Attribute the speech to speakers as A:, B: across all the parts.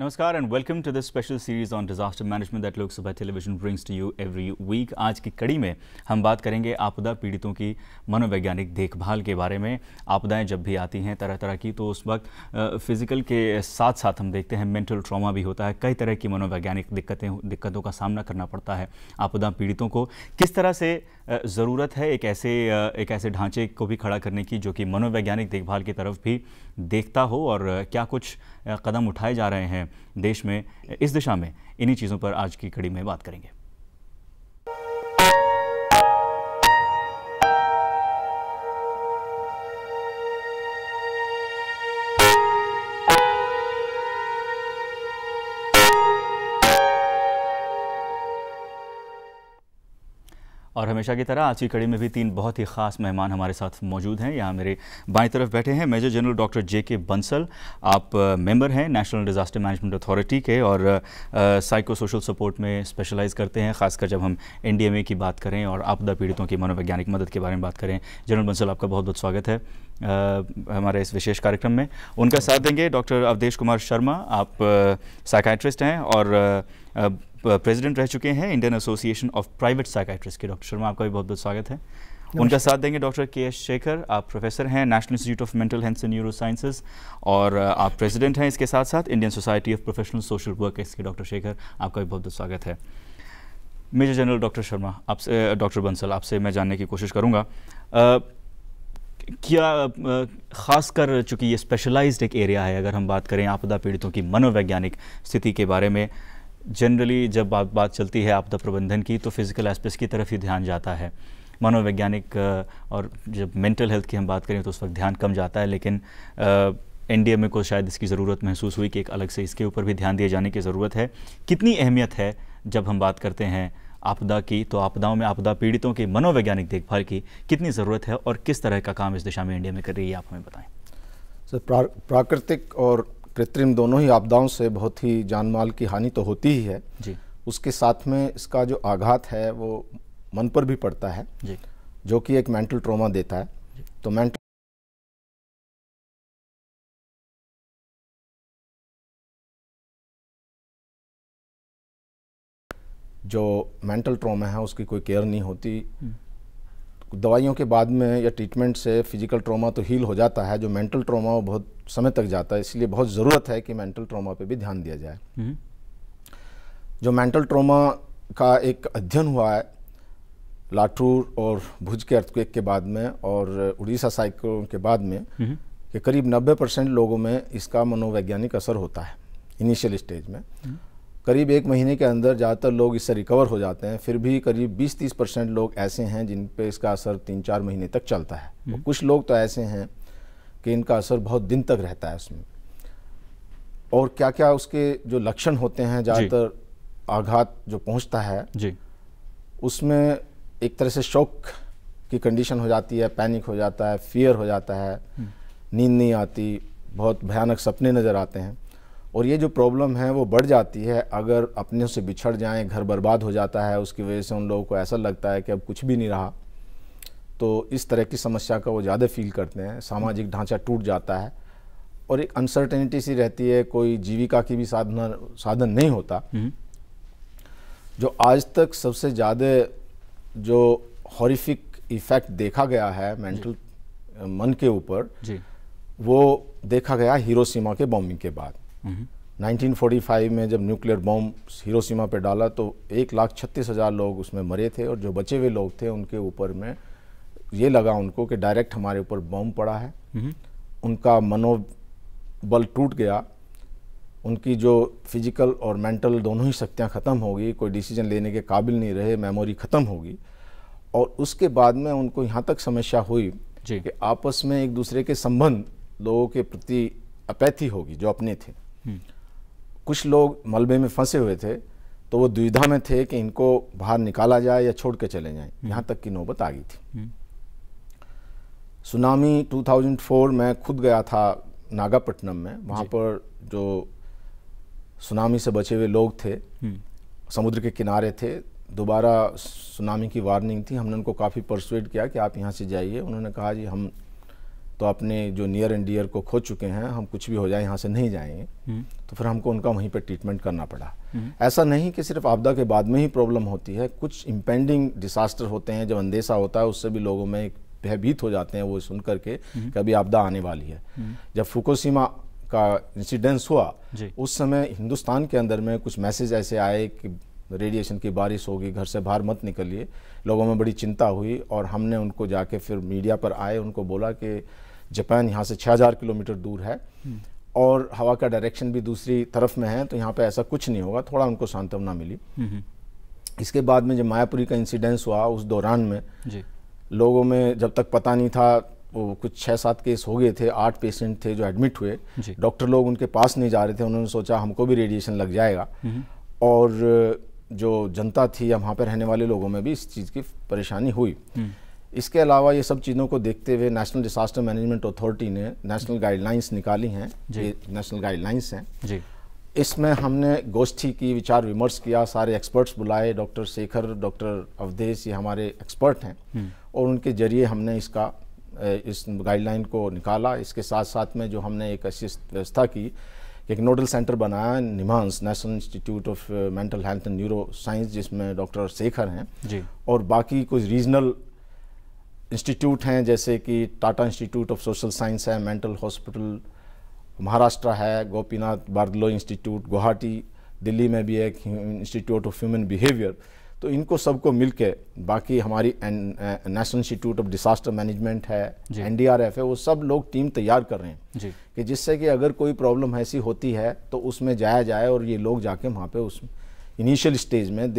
A: Namaskar and welcome to this special series on disaster management that Lok Sabha Television brings to you every week. आज की कड़ी में हम बात करेंगे आपदा पीड़ितों की मनोवैज्ञानिक देखभाल के बारे में। आपदाएं जब भी आती हैं तरह तरह की, तो उस वक्त फिजिकल के साथ साथ हम देखते हैं मेंटल ट्रॉमा भी होता है। कई तरह की मनोवैज्ञानिक दिक्कतों का सामना करना पड़ता है आपदा पीड़ितों को। किस तरह से ज़रूरत है एक ऐसे ढांचे को भी खड़ा करने की जो कि मनोवैज्ञानिक देखभाल की तरफ भी देखता हो, और क्या कुछ कदम उठाए जा रहे हैं देश में इस दिशा में, इन्हीं चीज़ों पर आज की कड़ी में बात करेंगे। और हमेशा की तरह आज की कड़ी में भी तीन बहुत ही ख़ास मेहमान हमारे साथ मौजूद हैं। यहाँ मेरे बाईं तरफ बैठे हैं major general doctor J K. Bansal. आप मेंबर हैं नेशनल डिज़ास्टर मैनेजमेंट अथॉरिटी के और साइको सोशल सपोर्ट में स्पेशलाइज करते हैं, खासकर जब हम एनडीएमए की बात करें और आपदा पीड़ितों की मनोवैज्ञानिक मदद के बारे में बात करें। जनरल बंसल, आपका बहुत बहुत स्वागत है हमारे इस विशेष कार्यक्रम में। उनका साथ देंगे डॉक्टर अवधेश कुमार शर्मा। आप साइकाइट्रिस्ट हैं और प्रेसिडेंट रह चुके हैं Indian association of private psychiatrist के। डॉक्टर शर्मा, आपका भी बहुत बहुत स्वागत है। उनका साथ देंगे डॉक्टर के.एस. शेखर। आप प्रोफेसर हैं national institute of mental health and neuro sciences और आप प्रेसिडेंट हैं इसके साथ साथ Indian society of professional social workers के। डॉक्टर शेखर, आपका भी बहुत बहुत स्वागत है। मेजर जनरल डॉक्टर शर्मा, आपसे डॉक्टर बंसल, आपसे मैं जानने की कोशिश करूँगा, क्या ख़ासकर चूँकि ये स्पेशलाइज्ड एक एरिया है, अगर हम बात करें आपदा पीड़ितों की मनोवैज्ञानिक स्थिति के बारे में, जनरली जब बात चलती है आपदा प्रबंधन की तो फिज़िकल एस्पेक्ट्स की तरफ ही ध्यान जाता है। मनोवैज्ञानिक और जब मेंटल हेल्थ की हम बात करें तो उस वक्त ध्यान कम जाता है, लेकिन एनडीएमए को शायद इसकी ज़रूरत महसूस हुई कि एक अलग से इसके ऊपर भी ध्यान दिए जाने की ज़रूरत है। कितनी अहमियत है जब हम बात करते हैं आपदा की, तो आपदाओं में आपदा पीड़ितों की मनोवैज्ञानिक देखभाल की कितनी ज़रूरत है और किस तरह का काम इस दिशा में एनडीएमए कर रही है, आप हमें बताएँ।
B: सर, प्राकृतिक और कृत्रिम दोनों ही आपदाओं से बहुत ही जान माल की हानि तो होती ही है
A: जी।
B: उसके साथ में इसका जो आघात है वो मन पर भी पड़ता है
A: जी,
B: जो कि एक मेंटल ट्रॉमा देता है। तो जो मेंटल ट्रॉमा है उसकी कोई केयर नहीं होती। दवाइयों के बाद में या ट्रीटमेंट से फिजिकल ट्रॉमा तो हील हो जाता है, जो मेंटल ट्रॉमा वो बहुत समय तक जाता है। इसलिए बहुत ज़रूरत है कि मेंटल ट्रॉमा पे भी ध्यान दिया जाए। जो मेंटल ट्रॉमा का एक अध्ययन हुआ है लाटूर और भुज के अर्थक्वेक के बाद में और उड़ीसा साइक्लोन के बाद में, कि करीब 90% लोगों में इसका मनोवैज्ञानिक असर होता है इनिशियल स्टेज में। करीब 1 महीने के अंदर ज़्यादातर लोग इससे रिकवर हो जाते हैं, फिर भी करीब 20-30% लोग ऐसे हैं जिन पे इसका असर 3-4 महीने तक चलता है। और कुछ लोग तो ऐसे हैं कि इनका असर बहुत दिन तक रहता है उसमें। और क्या क्या उसके जो लक्षण होते हैं, ज़्यादातर आघात जो पहुंचता है
A: जी,
B: उसमें एक तरह से शॉक की कंडीशन हो जाती है, पैनिक हो जाता है, फियर हो जाता है, नींद नहीं आती, बहुत भयानक सपने नज़र आते हैं। और ये जो प्रॉब्लम है वो बढ़ जाती है अगर अपने से बिछड़ जाएं, घर बर्बाद हो जाता है, उसकी वजह से उन लोगों को ऐसा लगता है कि अब कुछ भी नहीं रहा। तो इस तरह की समस्या का वो ज़्यादा फील करते हैं। सामाजिक ढांचा टूट जाता है और एक अनसर्टेनिटी सी रहती है, कोई जीविका की भी साधन नहीं होता। जो आज तक सबसे ज़्यादा जो हॉरिफिक इफ़ेक्ट देखा गया है मेंटल मन के ऊपर, वो देखा गया हिरोशिमा के बॉम्बिंग के बाद। 1945 में जब न्यूक्लियर बॉम्ब हिरोशिमा पे डाला तो 1,36,000 लोग उसमें मरे थे, और जो बचे हुए लोग थे उनके ऊपर में ये लगा उनको कि डायरेक्ट हमारे ऊपर बॉम्ब पड़ा है। उनका मनोबल टूट गया, उनकी जो फिजिकल और मेंटल दोनों ही शक्तियाँ ख़त्म हो गई, कोई डिसीजन लेने के काबिल नहीं रहे, मेमोरी ख़त्म हो गई। और उसके बाद में उनको यहाँ तक समस्या हुई कि आपस में एक दूसरे के संबंध, लोगों के प्रति अपैथी होगी जो अपने थे। कुछ लोग मलबे में फंसे हुए थे तो वो दुविधा में थे कि इनको बाहर निकाला जाए या छोड़ के चले जाएं, यहाँ तक की नौबत आ गई थी। सुनामी 2004 में खुद गया था नागापट्टनम में, वहाँ पर जो सुनामी से बचे हुए लोग थे समुद्र के किनारे थे, दोबारा सुनामी की वार्निंग थी। हमने उनको काफ़ी परसुएड किया कि आप यहाँ से जाइए। उन्होंने कहा जी हम तो अपने जो नियर एंड डियर को खो चुके हैं, हम कुछ भी हो जाए यहाँ से नहीं जाएंगे, तो फिर हमको उनका वहीं पर ट्रीटमेंट करना पड़ा। ऐसा नहीं कि सिर्फ आपदा के बाद में ही प्रॉब्लम होती है, कुछ इम्पेंडिंग डिसास्टर होते हैं, जब अंदेशा होता है उससे भी लोगों में भयभीत हो जाते हैं वो सुन करके कि अभी आपदा आने वाली है। जब फुकुशिमा का इंसिडेंस हुआ उस समय हिंदुस्तान के अंदर में कुछ मैसेज ऐसे आए कि रेडिएशन की बारिश होगी, घर से बाहर मत निकलिए। लोगों में बड़ी चिंता हुई और हमने उनको जाके फिर मीडिया पर आए, उनको बोला कि जापान यहाँ से 6000 किलोमीटर दूर है और हवा का डायरेक्शन भी दूसरी तरफ में है, तो यहाँ पे ऐसा कुछ नहीं होगा। थोड़ा उनको सांत्वना मिली। इसके बाद में जब मायापुरी का इंसिडेंस हुआ उस दौरान में लोगों में जब तक पता नहीं था, वो कुछ 6-7 केस हो गए थे, 8 पेशेंट थे जो एडमिट हुए, डॉक्टर लोग उनके पास नहीं जा रहे थे। उन्होंने सोचा हमको भी रेडिएशन लग जाएगा, और जो जनता थी या वहाँ पर रहने वाले लोगों में भी इस चीज़ की परेशानी हुई। इसके अलावा ये सब चीज़ों को देखते हुए नेशनल डिसास्टर मैनेजमेंट अथॉरिटी ने नेशनल गाइडलाइंस निकाली हैं। ये नेशनल गाइडलाइंस हैं। इसमें हमने गोष्ठी की, विचार विमर्श किया, सारे एक्सपर्ट्स बुलाए, डॉक्टर शेखर, डॉक्टर अवधेश, ये हमारे एक्सपर्ट हैं, और उनके जरिए हमने इस गाइडलाइन को निकाला। इसके साथ साथ में जो हमने एक ऐसी व्यवस्था की, एक नोडल सेंटर बनाया NIMHANS, national institute of mental health and neuro science, जिसमें डॉक्टर शेखर हैं और बाकी कुछ रीजनल इंस्टीट्यूट हैं, जैसे कि Tata institute of social science है, मेंटल हॉस्पिटल महाराष्ट्र है, गोपीनाथ बारदलोई इंस्टीट्यूट गुवाहाटी, दिल्ली में भी एक इंस्टीट्यूट ऑफ ह्यूमन बिहेवियर। तो इनको सबको मिलके, बाकी हमारी national institute of disaster management है, NDRF है, वो सब लोग टीम तैयार कर रहे हैं कि जिससे कि अगर कोई प्रॉब्लम ऐसी होती है तो उसमें जाया जाए, और ये लोग जाके वहाँ पे उस इनिशियल स्टेज में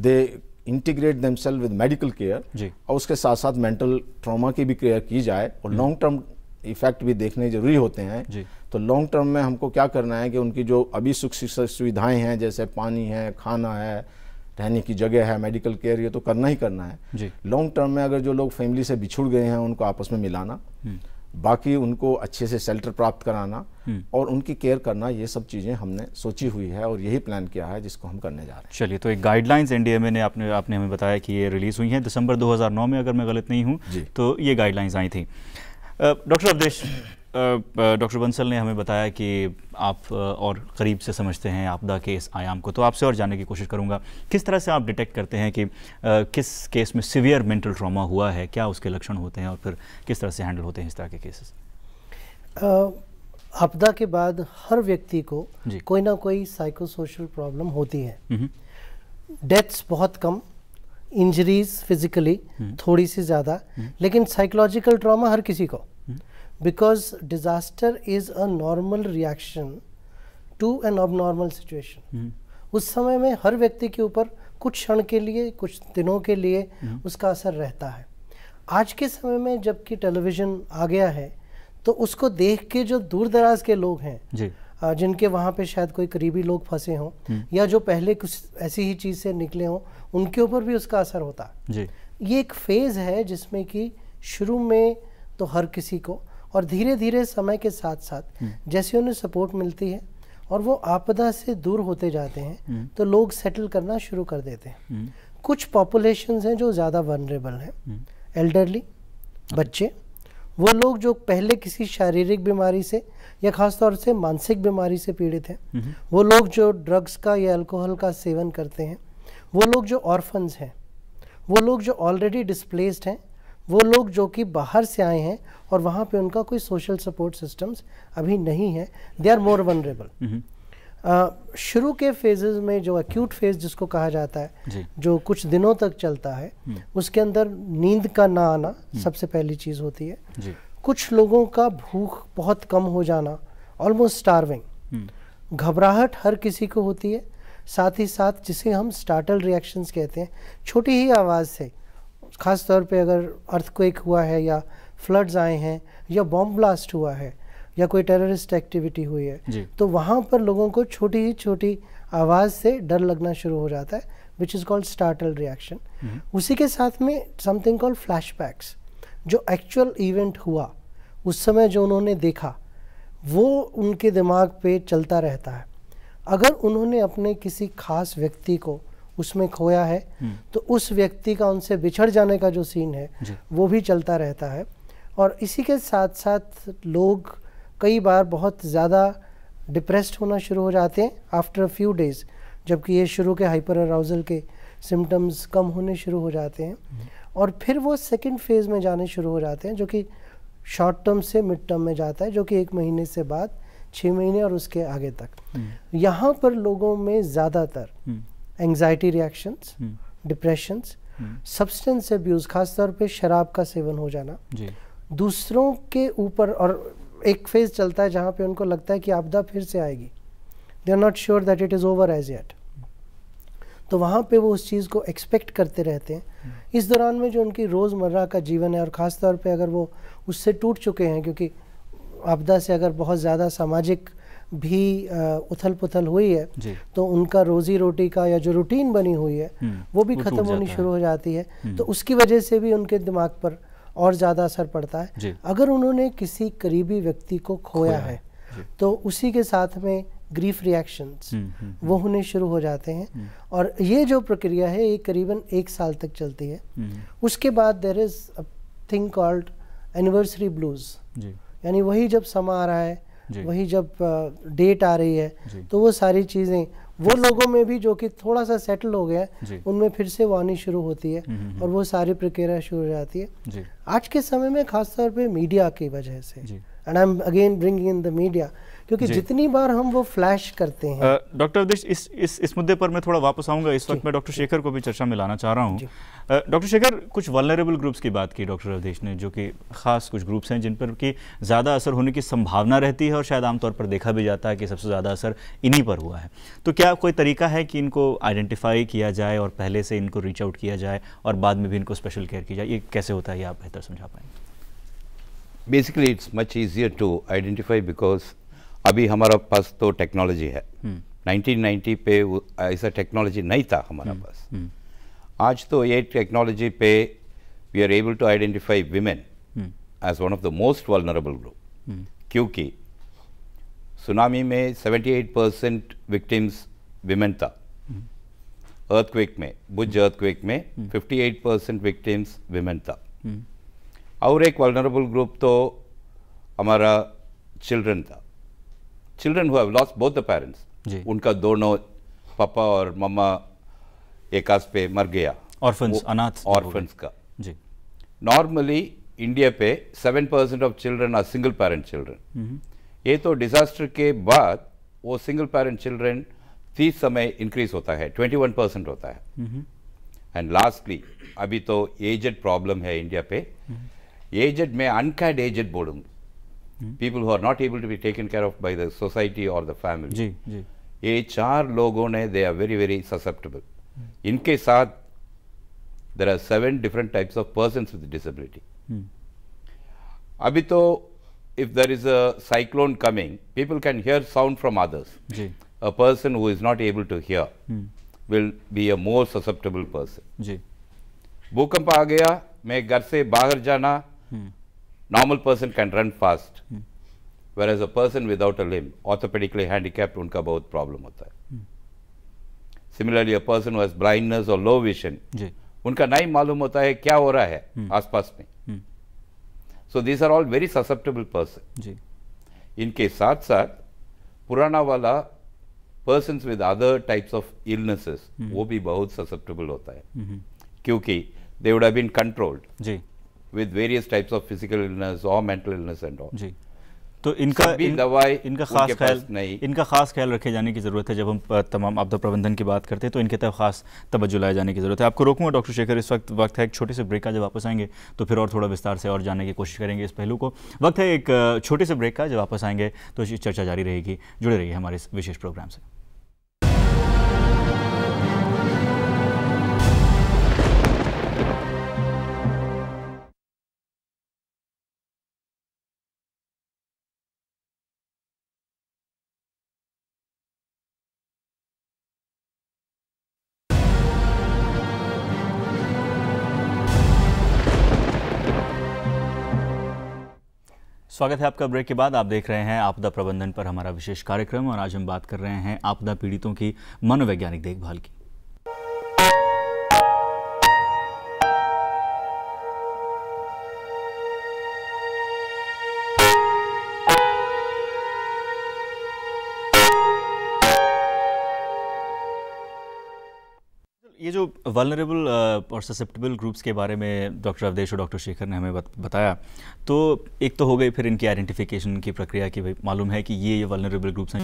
B: they integrate themselves with medical care, और उसके साथ साथ मेंटल ट्रॉमा की भी केयर की जाए, और लॉन्ग टर्म इफेक्ट भी देखने जरूरी होते हैं। तो लॉन्ग टर्म में हमको क्या करना है कि उनकी जो अभी सुख सुविधाएं हैं, जैसे पानी है, खाना है, रहने की जगह है, मेडिकल केयर, ये तो करना ही करना है। लॉन्ग टर्म में अगर जो लोग फैमिली से बिछुड़ गए हैं उनको आपस में मिलाना, बाकी उनको अच्छे से शेल्टर प्राप्त कराना और उनकी केयर करना, ये सब चीज़ें हमने सोची हुई है और यही प्लान किया है जिसको हम करने जा रहे हैं।
A: चलिए, तो एक गाइडलाइंस NDMA ने आपने हमें बताया कि ये रिलीज़ हुई हैं दिसंबर 2009 में, अगर मैं गलत नहीं हूँ, तो ये गाइडलाइंस आई थी। डॉक्टर अवधेश, डॉक्टर बंसल ने हमें बताया कि आप और करीब से समझते हैं आपदा के इस आयाम को, तो आपसे और जानने की कोशिश करूंगा, किस तरह से आप डिटेक्ट करते हैं कि किस केस में सीवियर मेंटल ट्रॉमा हुआ है, क्या उसके लक्षण होते हैं और फिर किस तरह से हैंडल होते हैं इस तरह के केसेस?
C: आपदा के बाद हर व्यक्ति को कोई ना कोई साइकोसोशल प्रॉब्लम होती है। डेथ्स बहुत कम, इंजरीज फिजिकली थोड़ी सी ज़्यादा, लेकिन साइकोलॉजिकल ट्रॉमा हर किसी को, because disaster is a normal reaction to an abnormal situation. उस समय में हर व्यक्ति के ऊपर कुछ क्षण के लिए, कुछ दिनों के लिए उसका असर रहता है। आज के समय में जबकि टेलीविज़न आ गया है, तो उसको देख के जो दूर दराज के लोग हैं जी, जिनके वहाँ पे शायद कोई करीबी लोग फंसे हों या जो पहले कुछ ऐसी ही चीज़ से निकले हों, उनके ऊपर भी उसका असर होता है जी। ये एक फेज़ है जिसमें कि शुरू में तो हर किसी को, और धीरे धीरे समय के साथ साथ जैसे उन्हें सपोर्ट मिलती है और वो आपदा से दूर होते जाते हैं, तो लोग सेटल करना शुरू कर देते हैं। कुछ पॉपुलेशंस हैं जो ज़्यादा वनरेबल हैं, एल्डरली, बच्चे, वो लोग जो पहले किसी शारीरिक बीमारी से या ख़ास तौर से मानसिक बीमारी से पीड़ित हैं, वो लोग जो ड्रग्स का या अल्कोहल का सेवन करते हैं, वो लोग जो ऑर्फन्स हैं, वो लोग जो ऑलरेडी डिस्प्लेस्ड हैं, वो लोग जो कि बाहर से आए हैं और वहाँ पे उनका कोई सोशल सपोर्ट सिस्टम्स अभी नहीं है, दे आर मोर वनरेबल। शुरू के फेजेस में जो एक्यूट फेज जिसको कहा जाता है, जो कुछ दिनों तक चलता है, उसके अंदर नींद का ना आना सबसे पहली चीज़ होती है। कुछ लोगों का भूख बहुत कम हो जाना, ऑलमोस्ट स्टार्विंग, घबराहट हर किसी को होती है, साथ ही साथ जिसे हम स्टार्टल रिएक्शंस कहते हैं, छोटी ही आवाज़ से, ख़ास तौर पे अगर अर्थक्वेक हुआ है या फ्लड्स आए हैं या बॉम्ब ब्लास्ट हुआ है या कोई टेररिस्ट एक्टिविटी हुई है, तो वहाँ पर लोगों को छोटी ही छोटी आवाज़ से डर लगना शुरू हो जाता है, which is called startle reaction. उसी के साथ में समथिंग कॉल्ड फ्लैशबैक्स, जो एक्चुअल इवेंट हुआ उस समय जो उन्होंने देखा वो उनके दिमाग पे चलता रहता है। अगर उन्होंने अपने किसी खास व्यक्ति को उसमें खोया है, तो उस व्यक्ति का उनसे बिछड़ जाने का जो सीन है वो भी चलता रहता है। और इसी के साथ साथ लोग कई बार बहुत ज़्यादा डिप्रेस्ड होना शुरू हो जाते हैं आफ्टर अ फ्यू डेज़, जबकि ये शुरू के हाइपर अराउजल के सिम्टम्स कम होने शुरू हो जाते हैं और फिर वो सेकंड फेज़ में जाने शुरू हो जाते हैं, जो कि शॉर्ट टर्म से मिड टर्म में जाता है, जो कि 1 महीने से बाद 6 महीने और उसके आगे तक। यहाँ पर लोगों में ज़्यादातर anxiety reactions, depressions, substance abuse, खासतौर पे शराब का सेवन हो जाना, दूसरों के ऊपर, और एक फेज़ चलता है जहाँ पे उनको लगता है कि आपदा फिर से आएगी, they are not sure that it is over as yet, तो वहाँ पे वो उस चीज़ को एक्सपेक्ट करते रहते हैं। इस दौरान में जो उनकी रोज़मर्रा का जीवन है, और ख़ास तौर पे अगर वो उससे टूट चुके हैं, क्योंकि आपदा से अगर बहुत ज़्यादा सामाजिक भी उथल पुथल हुई है, तो उनका रोज़ी रोटी का या जो रूटीन बनी हुई है वो भी ख़त्म होनी शुरू हो जाती है, तो उसकी वजह से भी उनके दिमाग पर और ज़्यादा असर पड़ता है। अगर उन्होंने किसी करीबी व्यक्ति को खोया है तो उसी के साथ में ग्रीफ रिएक्शंस वो होने शुरू हो जाते हैं, और ये जो प्रक्रिया है ये करीबन 1 साल तक चलती है। उसके बाद there is a thing called anniversary blues, यानी वही जब समा आ रहा है, वही जब डेट आ रही है, तो वो सारी चीज़ें वो लोगों में भी जो कि थोड़ा सा सेटल हो गया है, उनमें फिर से वो आनी शुरू होती है और वो सारी प्रक्रिया शुरू हो जाती है। आज के समय में खासतौर पे मीडिया की वजह से, and I am again bringing in the media, क्योंकि जितनी बार हम वो फ्लैश करते हैं।
A: डॉक्टर अवधेश, इस मुद्दे पर मैं थोड़ा वापस आऊंगा। इस वक्त मैं डॉक्टर शेखर को भी चर्चा में लाना चाह रहा हूँ। डॉक्टर शेखर, कुछ वल्नरेबल ग्रुप्स की बात की डॉक्टर अवधेश ने, जो कि खास कुछ ग्रुप्स हैं जिन पर कि ज़्यादा असर होने की संभावना रहती है और शायद आमतौर पर देखा भी जाता है कि सबसे ज़्यादा असर इन्हीं पर हुआ है। तो क्या कोई तरीका है कि इनको आइडेंटिफाई किया जाए और पहले से इनको रीच आउट किया जाए और बाद में भी इनको स्पेशल केयर की जाए? ये कैसे होता है, ये आप बेहतर समझा पाएंगे?
D: Basically it's much easier to identify because अभी हमारा पास तो टेक्नोलॉजी है। 1990 पे ऐसा टेक्नोलॉजी नहीं था हमारा पास। आज तो ये टेक्नोलॉजी पे we are able to identify women as one of the most vulnerable group, क्योंकि सुनामी में 78% विक्टिम्स विमेन था। अर्थक्वेक में, भुज अर्थक्वेक में 58% विक्टिम्स विमेन था। और एक वल्नरेबल ग्रुप तो हमारा चिल्ड्रन था। Children who have lost both the parents, उनका दोनों पापा और मम्मा एकास पे मर गया,
A: ऑर्फन्स, अनाथ
D: ऑर्फन्स का। जी, नॉर्मली इंडिया पे 7% of children are single parent children. ये तो डिजास्टर के बाद वो सिंगल पेरेंट चिल्ड्रन 30 समय इंक्रीज होता है, 21% होता है। एंड लास्टली अभी तो एजेड प्रॉब्लम है इंडिया पे। एजेड में अनकैड एजेड बोलूंगा, people who are not able to be taken care of by the society or the family.
A: जी जी,
D: ये 4 लोगों ने they are very very susceptible. इनके साथ there are 7 different types of persons with disability. अभी तो if there is a cyclone coming, people can hear sound from others.
A: Ji,
D: a person who is not able to hear will be a more susceptible person.
A: जी,
D: भूकंप आ गया, मैं घर से बाहर जाना, normal person can run fast, whereas a person without a limb, orthopedically handicapped, उनका बहुत problem होता है। Similarly, a person who has blindness or low vision, उनका नहीं मालूम होता है क्या हो रहा है आसपास में। So these are all very susceptible person. इनके साथ साथ पुराना वाला persons with other types of illnesses, वो भी बहुत susceptible होता है, क्योंकि they would have been controlled with various types of physical illness or mental illness and all.
A: जी, तो इनका खास ख्याल रखे जाने की ज़रूरत है। जब हम तमाम आपदा प्रबंधन की बात करते हैं तो इनके तरफ खास तवज्जो लाए जाने की ज़रूरत है। आपको रोकूंगा डॉक्टर शेखर, इस वक्त है एक छोटे से ब्रेक का। जब वापस आएंगे तो फिर और थोड़ा विस्तार से और जानने की कोशिश करेंगे इस पहलू को। वक्त है एक छोटे से ब्रेक का। जब वापस आएंगे तो चर्चा जारी रहेगी। जुड़े रहिए हमारे इस विशेष प्रोग्राम से। स्वागत है आपका ब्रेक के बाद। आप देख रहे हैं आपदा प्रबंधन पर हमारा विशेष कार्यक्रम, और आज हम बात कर रहे हैं आपदा पीड़ितों की मनोवैज्ञानिक देखभाल की। ये जो वल्नरेबल और ससेप्टेबल ग्रुप्स के बारे में डॉक्टर अवधेश और डॉक्टर शेखर ने हमें बताया, तो एक तो हो गई फिर इनकी आइडेंटिफिकेशन की प्रक्रिया कि भाई मालूम है कि ये वल्नरेबल ग्रुप्स हैं